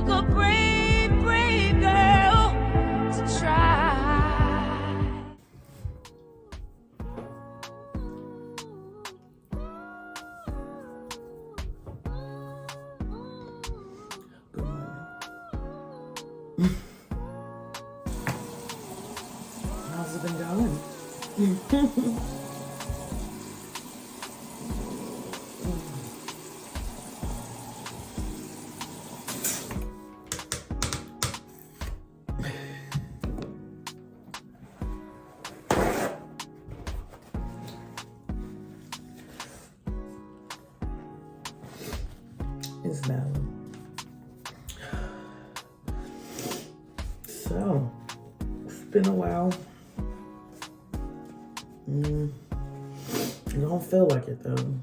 took a brave, brave girl to try. How's it been going? It's Natalie. So, it's been a while. I don't feel like it though.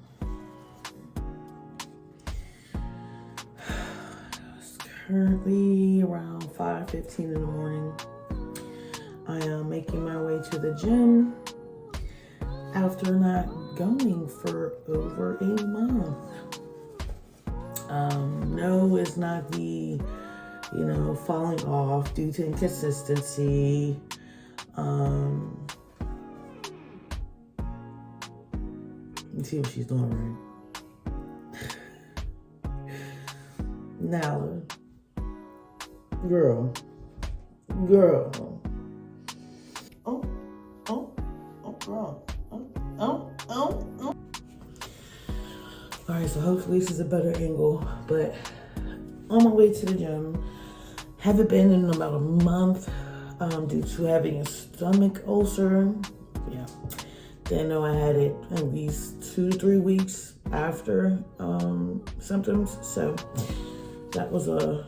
It's currently around 5:15 in the morning. I am making my way to the gym after not going for over a month. No, it's not the, falling off due to inconsistency. Let's see what she's doing right. Nala. Girl. Girl. Oh, girl. Oh. Alright, so hopefully this is a better angle, but on my way to the gym. Haven't been in about a month due to having a stomach ulcer. Yeah. Didn't know I had it at least 2 to 3 weeks after symptoms. So that was an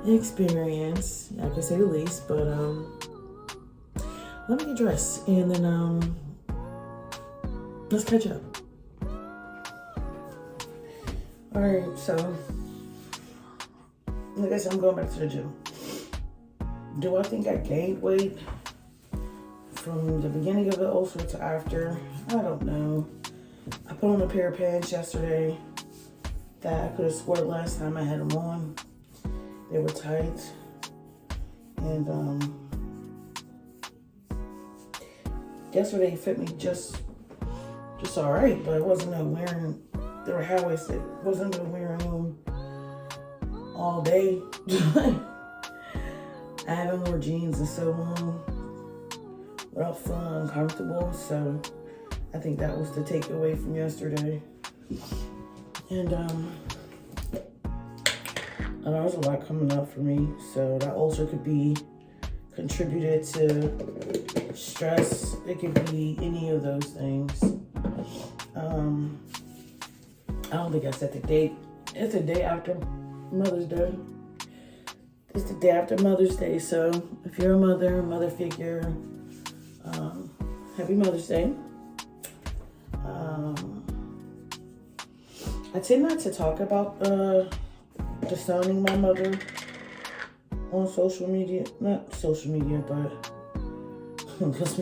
experience, I can say the least. But let me get dressed and then let's catch up. All right, so like I said, I'm going back to the gym. Do I think I gained weight from the beginning of the ulcer to after? I don't know. I put on a pair of pants yesterday that I could have swore last time I had them on. They were tight. And yesterday fit me just all right, but it wasn't no wearing. They were high-waisted. Wasn't no wearing them all day. I haven't worn jeans in so long without feeling uncomfortable, so I think that was the takeaway from yesterday. And I know there's a lot coming up for me, so that ulcer could be contributed to stress. It could be any of those things. I don't think I set the date. It's the day after Mother's Day. It's the day after Mother's Day, so if you're a mother figure, happy Mother's Day. I tend not to talk about disowning my mother on social media. Not social media, but because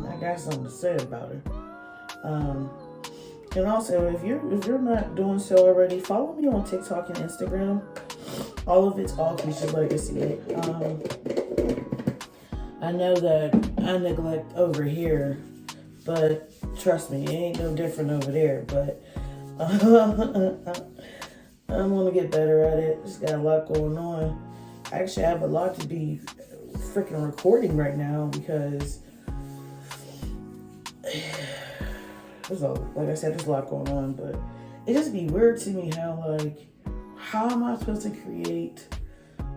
I got something to say about her. And also, if you're not doing so already, follow me on TikTok and Instagram. All of it's all Kisha Legacy. I know that I neglect over here, but trust me, it ain't no different over there. But I'm gonna get better at it. Just got a lot going on. Actually, I have a lot to be freaking recording right now because like I said, there's a lot going on, but it just be weird to me how am I supposed to create?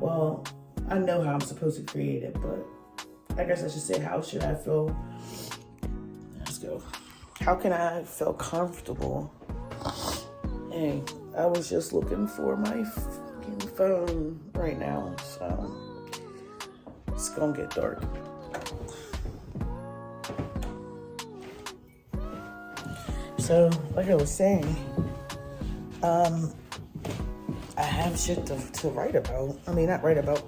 Well, I know how I'm supposed to create it, but I guess I should say, how should I feel? Let's go. How can I feel comfortable? Hey, I was just looking for my fucking phone right now, so it's gonna get dark. So, like I was saying, I have shit to write about. I mean, not write about,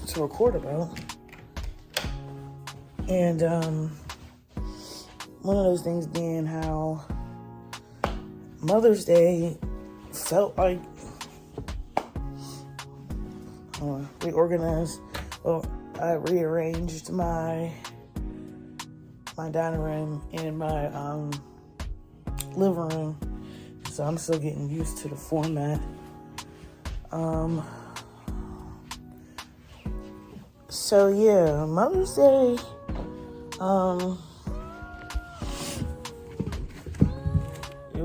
to record about. And one of those things being how Mother's Day felt like I rearranged my dining room and my living room, so I'm still getting used to the format. So yeah, Mother's Day, it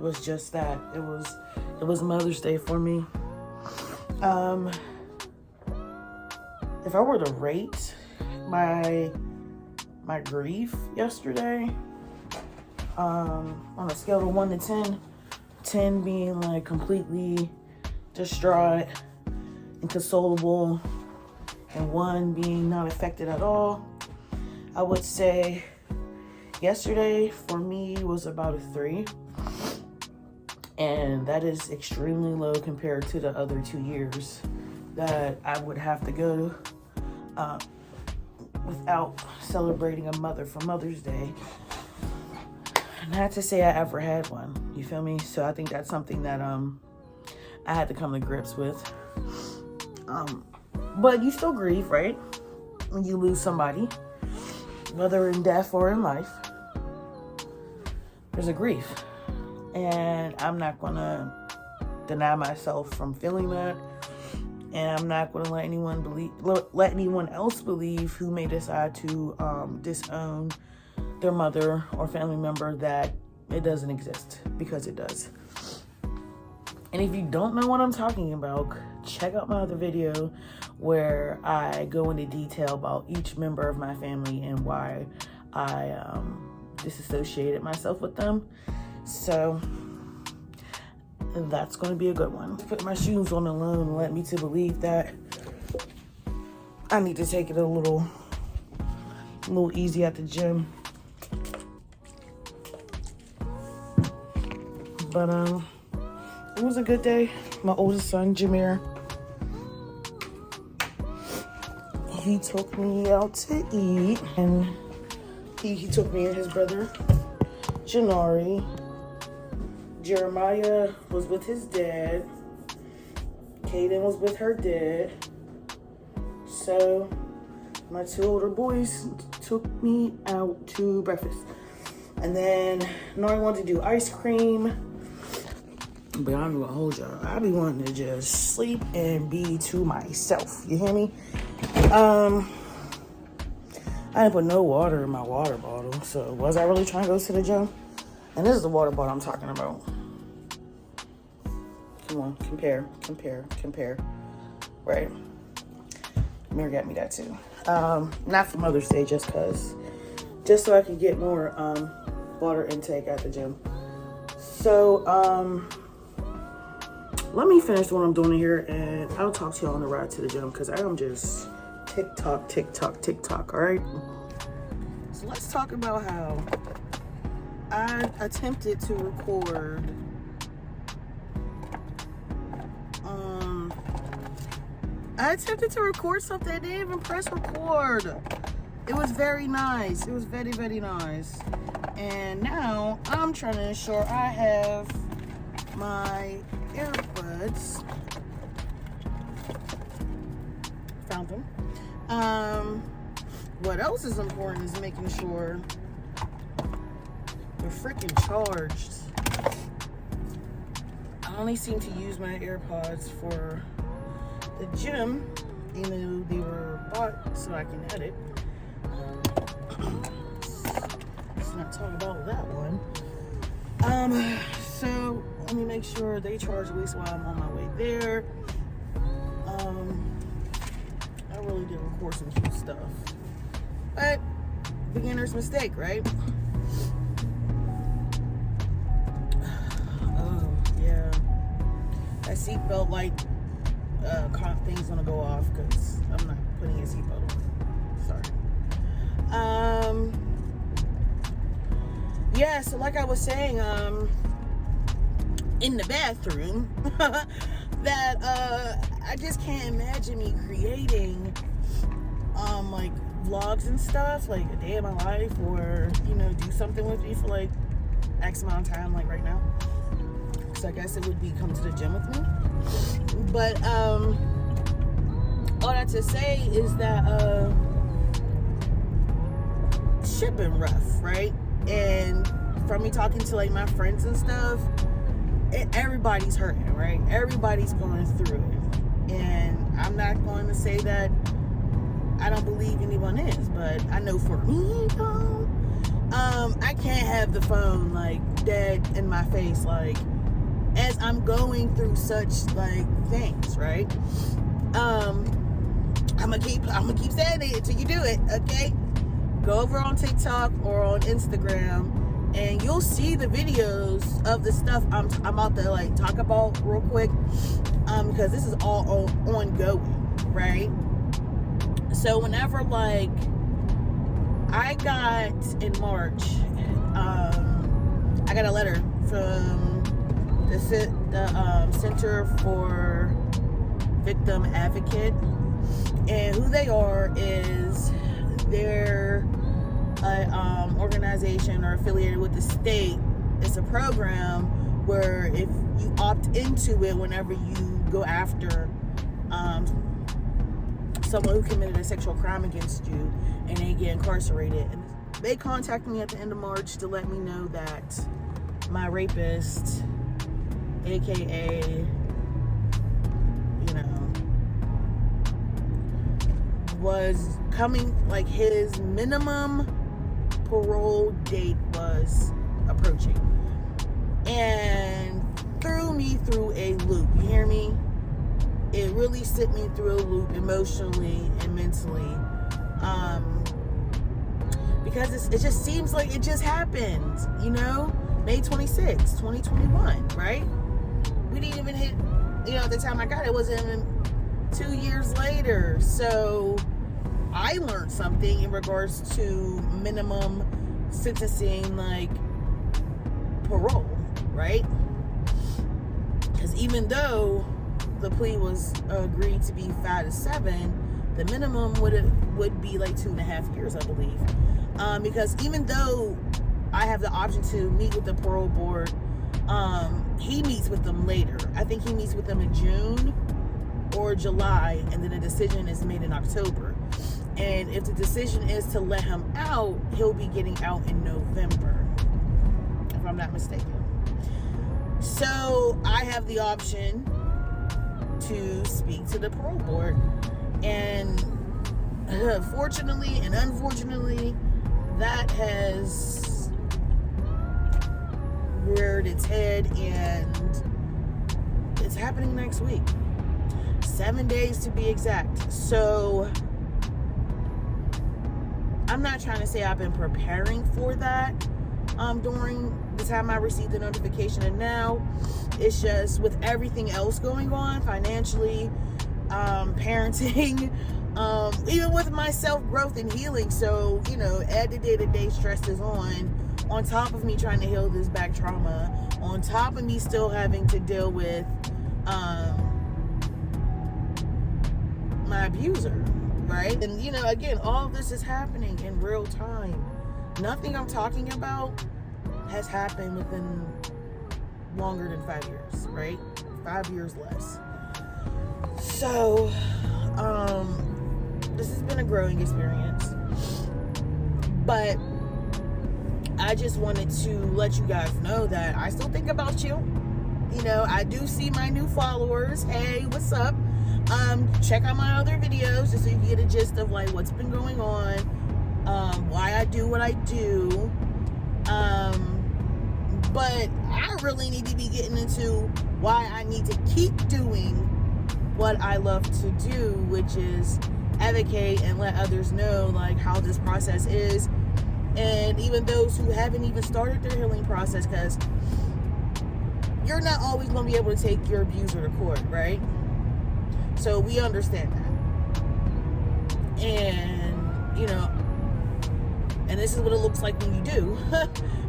was just that. It was Mother's Day for me. If I were to rate my grief yesterday, on a scale of 1 to 10 being like completely distraught, inconsolable, and 1 being not affected at all, I would say yesterday for me was about a 3. And that is extremely low compared to the other 2 years that I would have to go without celebrating a mother for Mother's Day. Not to say I ever had one, you feel me? So I think that's something that I had to come to grips with. But you still grieve, right? When you lose somebody, whether in death or in life, there's a grief. And I'm not gonna deny myself from feeling that. And I'm not gonna let anyone else believe who may decide to disown their mother or family member that it doesn't exist, because it does. And if you don't know what I'm talking about, check out my other video where I go into detail about each member of my family and why I disassociated myself with them. So that's going to be a good one. Put my shoes on alone led me to believe that I need to take it a little easy at the gym. But it was a good day. My oldest son, Jameer, he took me out to eat, and he took me and his brother, Janari. Jeremiah was with his dad. Kaden was with her dad. So my 2 older boys took me out to breakfast. And then Nori wanted to do ice cream. But I'm gonna hold y'all. I be wanting to just sleep and be to myself. You hear me? I didn't put no water in my water bottle. So was I really trying to go to the gym? And this is the water bottle I'm talking about. Come on, compare. Right? Mary got me that too. Not for Mother's Day, just so I can get more water intake at the gym. So let me finish what I'm doing here, and I'll talk to y'all on the ride to the gym, because I am just tick-tock, all right? So let's talk about how I attempted to record something. I didn't even press record. It was very nice. It was very, very nice. And now I'm trying to ensure I have my earbuds. Found them. What else is important is making sure they're freaking charged. I only seem to use my AirPods for the gym, even though they were bought so I can edit. Let's not talk about that one. So let me make sure they charge at least while I'm on my way there. I really did record some cute stuff, but beginner's mistake, right? Oh yeah, that seatbelt light thing's gonna go off because I'm not putting a seatbelt on. Sorry. Yeah, so like I was saying, in the bathroom, that I just can't imagine me creating like vlogs and stuff, like a day of my life, or do something with me for like X amount of time, like right now. So I guess it would be come to the gym with me. But all that to say is that shit been rough, right? And from me talking to like my friends and stuff, everybody's hurting, right? Everybody's going through it. And I'm not going to say that I don't believe anyone is, but I know for me, I can't have the phone like dead in my face, like as I'm going through such like things, right? I'm gonna keep saying it until you do it, okay? Go over on TikTok or on Instagram, and you'll see the videos of the stuff I'm about to like talk about real quick, because this is all ongoing, right? So whenever like I got in March, I got a letter from the Center for Victim Advocate, and who they are is they're an organization or affiliated with the state. It's a program where if you opt into it, whenever you go after someone who committed a sexual crime against you and they get incarcerated, and they contacted me at the end of March to let me know that my rapist, aka was coming, like his minimum parole date was approaching, and threw me through a loop. You hear me? It really sent me through a loop emotionally and mentally, because it just seems like it just happened, May 26, 2021, right? We didn't even hit, at the time I got it, wasn't even 2 years later. So I learned something in regards to minimum sentencing, like parole, right? Because even though the plea was agreed to be 5 to 7, the minimum would be like 2.5 years, I believe. Because even though I have the option to meet with the parole board, he meets with them later. I think he meets with them in June or July, and then a decision is made in October. And if the decision is to let him out, he'll be getting out in November, if I'm not mistaken. So I have the option to speak to the parole board, and fortunately and unfortunately, that has reared its head, and it's happening next week. 7 days to be exact. So I'm not trying to say I've been preparing for that during the time I received the notification, and now it's just with everything else going on financially, parenting, even with my self-growth and healing. So, add the day-to-day stress is on top of me trying to heal this back trauma, on top of me still having to deal with my abuser, right? And again, all of this is happening in real time. Nothing I'm talking about has happened within longer than 5 years, right? 5 years less. So this has been a growing experience, but I just wanted to let you guys know that I still think about you. I do see my new followers. Hey, what's up? Check out my other videos just so you can get a gist of like what's been going on, why I do what I do. But I really need to be getting into why I need to keep doing what I love to do, which is advocate and let others know like how this process is, and even those who haven't even started their healing process, because you're not always going to be able to take your abuser to court, right? So we understand that. And, and this is what it looks like when you do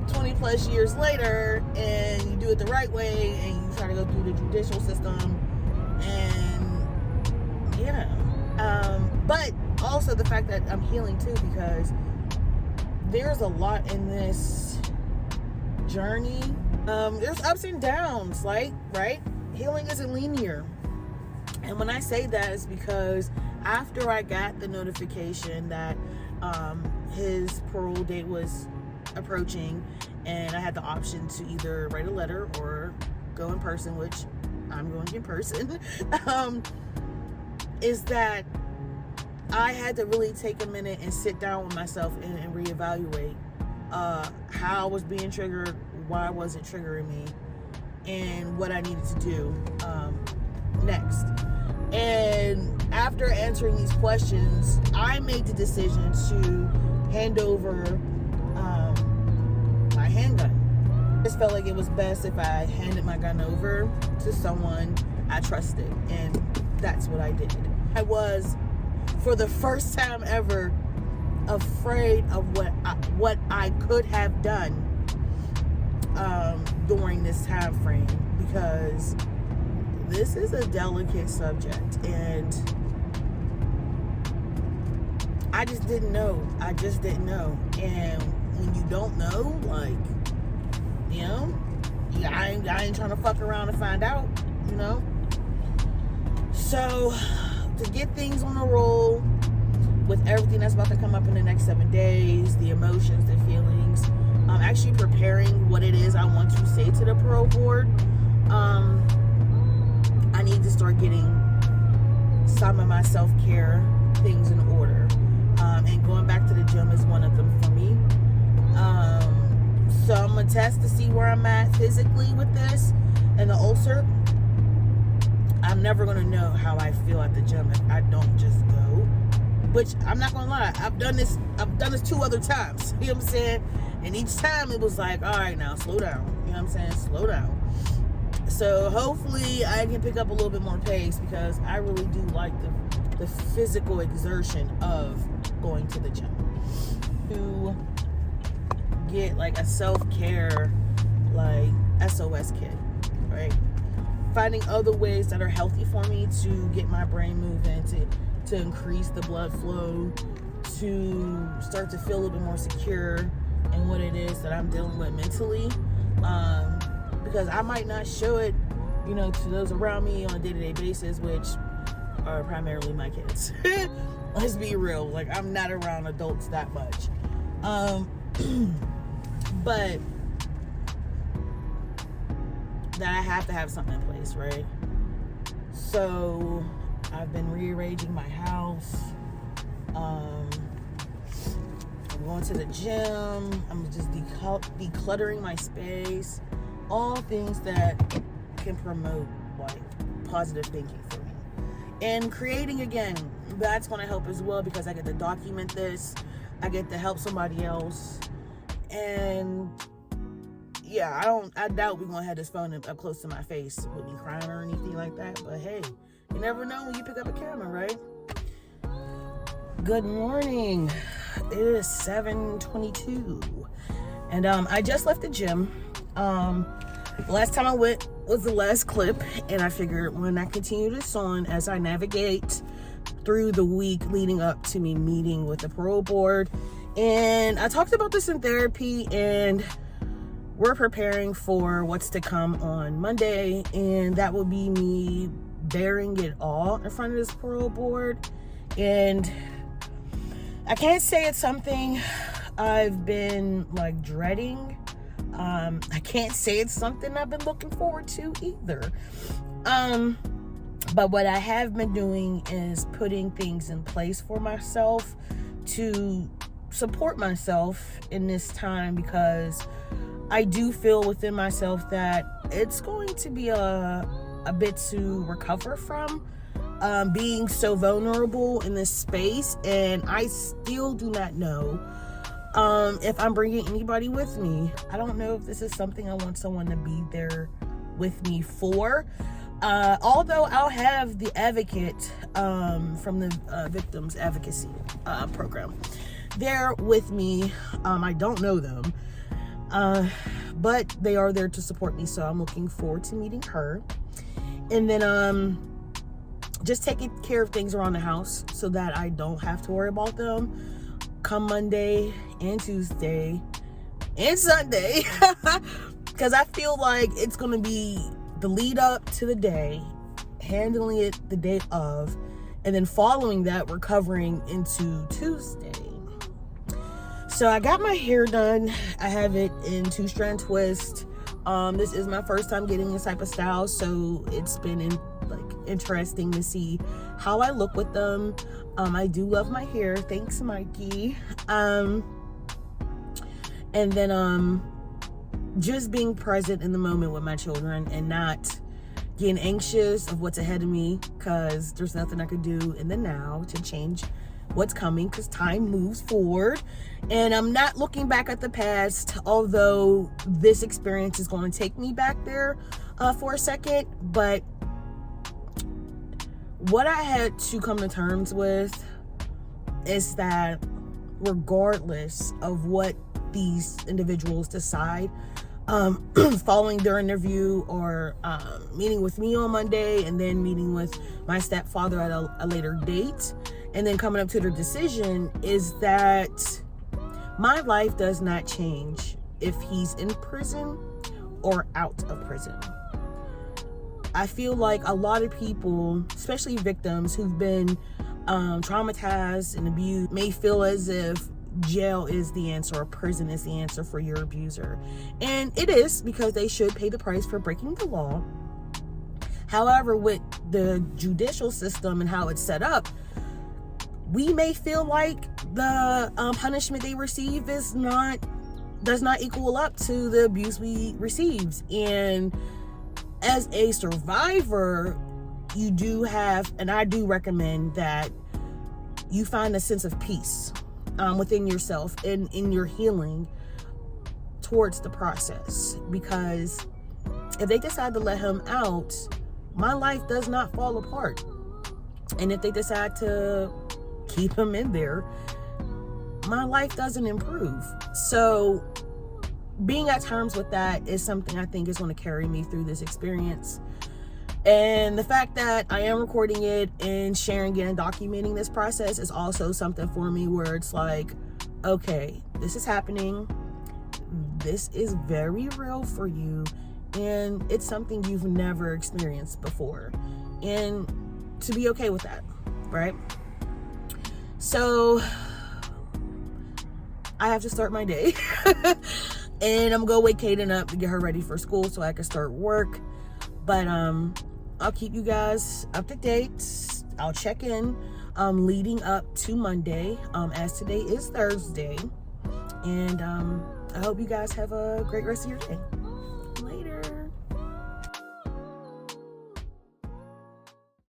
20 plus years later, and you do it the right way, and you try to go through the judicial system, and but also the fact that I'm healing too, because there's a lot in this journey. There's ups and downs, like, right? Healing isn't linear. And when I say that, it's because after I got the notification that his parole date was approaching, and I had the option to either write a letter or go in person, which I'm going in person, is that I had to really take a minute and sit down with myself and reevaluate how I was being triggered, why was it triggering me, and what I needed to do next. And after answering these questions, I made the decision to hand over my handgun. I just felt like it was best if I handed my gun over to someone I trusted, and that's what I did. I was, for the first time ever, afraid of what I could have done during this time frame, because this is a delicate subject, and I just didn't know. And when you don't know, like, you know, I ain't trying to fuck around and find out, you know. So to get things on a roll with everything that's about to come up in the next 7 days, the emotions, the feelings, actually preparing what it is I want to say to the parole board, I need to start getting some of my self-care things in order. And going back to the gym is one of them for me. So I'm going to test to see where I'm at physically with this and the ulcer. I'm never going to know how I feel at the gym if I don't just go. Which, I'm not going to lie, I've done this 2 other times. You know what I'm saying? And each time it was like, all right, now slow down. You know what I'm saying? Slow down. So hopefully I can pick up a little bit more pace, because I really do like the physical exertion of going to the gym. To get like a self-care, like SOS kit, right? Finding other ways that are healthy for me to get my brain moving, to increase the blood flow, to start to feel a little bit more secure in what it is that I'm dealing with mentally. Because I might not show it, you know, to those around me on a day-to-day basis, which are primarily my kids. Let's be real, like, I'm not around adults that much. But that I have to have something in place, right? So I've been rearranging my house. I'm going to the gym. I'm just decluttering my space. All things that can promote like positive thinking for me. And creating, again, that's going to help as well, because I get to document this. I get to help somebody else. And yeah, I doubt we're gonna have this phone up close to my face with me crying or anything like that. But hey, you never know when you pick up a camera, right? Good morning. It is 7:22, and I just left the gym. Last time I went was the last clip, and I figured when I continue this on as I navigate through the week leading up to me meeting with the parole board. And I talked about this in therapy, and we're preparing for what's to come on Monday, and that will be me bearing it all in front of this parole board. And I can't say it's something I've been like dreading. I can't say it's something I've been looking forward to either. But what I have been doing is putting things in place for myself to support myself in this time, because I do feel within myself that it's going to be a bit to recover from being so vulnerable in this space. And I still do not know if I'm bringing anybody with me. I don't know if this is something I want someone to be there with me for. Although I'll have the advocate from the Victims Advocacy program there with me. I don't know them, but they are there to support me, so I'm looking forward to meeting her. And then just taking care of things around the house so that I don't have to worry about them come Monday and Tuesday and Sunday, because I feel like it's going to be the lead up to the day, handling it the day of, and then following that, we're covering into Tuesday. So I got my hair done. I have it in 2-strand twist. This is my first time getting this type of style, so it's been interesting to see how I look with them. I do love my hair. Thanks, Mikey. And then just being present in the moment with my children and not getting anxious of what's ahead of me, because there's nothing I could do in the now to change what's coming, because time moves forward, and I'm not looking back at the past, although this experience is going to take me back there for a second. But what I had to come to terms with is that regardless of what these individuals decide, following their interview or meeting with me on Monday and then meeting with my stepfather at a later date and then coming up to their decision, is that my life does not change if he's in prison or out of prison. I feel like a lot of people, especially victims who've been traumatized and abused, may feel as if jail is the answer or prison is the answer for your abuser. And it is, because they should pay the price for breaking the law. However, with the judicial system and how it's set up, we may feel like the punishment they receive does not equal up to the abuse we received. And as a survivor, you do have, and I do recommend that you find a sense of peace within yourself and in your healing towards the process. Because if they decide to let him out, my life does not fall apart. And if they decide to keep him in there, my life doesn't improve. So being at terms with that is something I think is going to carry me through this experience. And the fact that I am recording it and sharing it and documenting this process is also something for me where it's like, okay, this is happening. This is very real for you. And it's something you've never experienced before. And to be okay with that, right? So I have to start my day. And I'm going to wake Kaden up to get her ready for school so I can start work. But I'll keep you guys up to date. I'll check in leading up to Monday, as today is Thursday. And I hope you guys have a great rest of your day.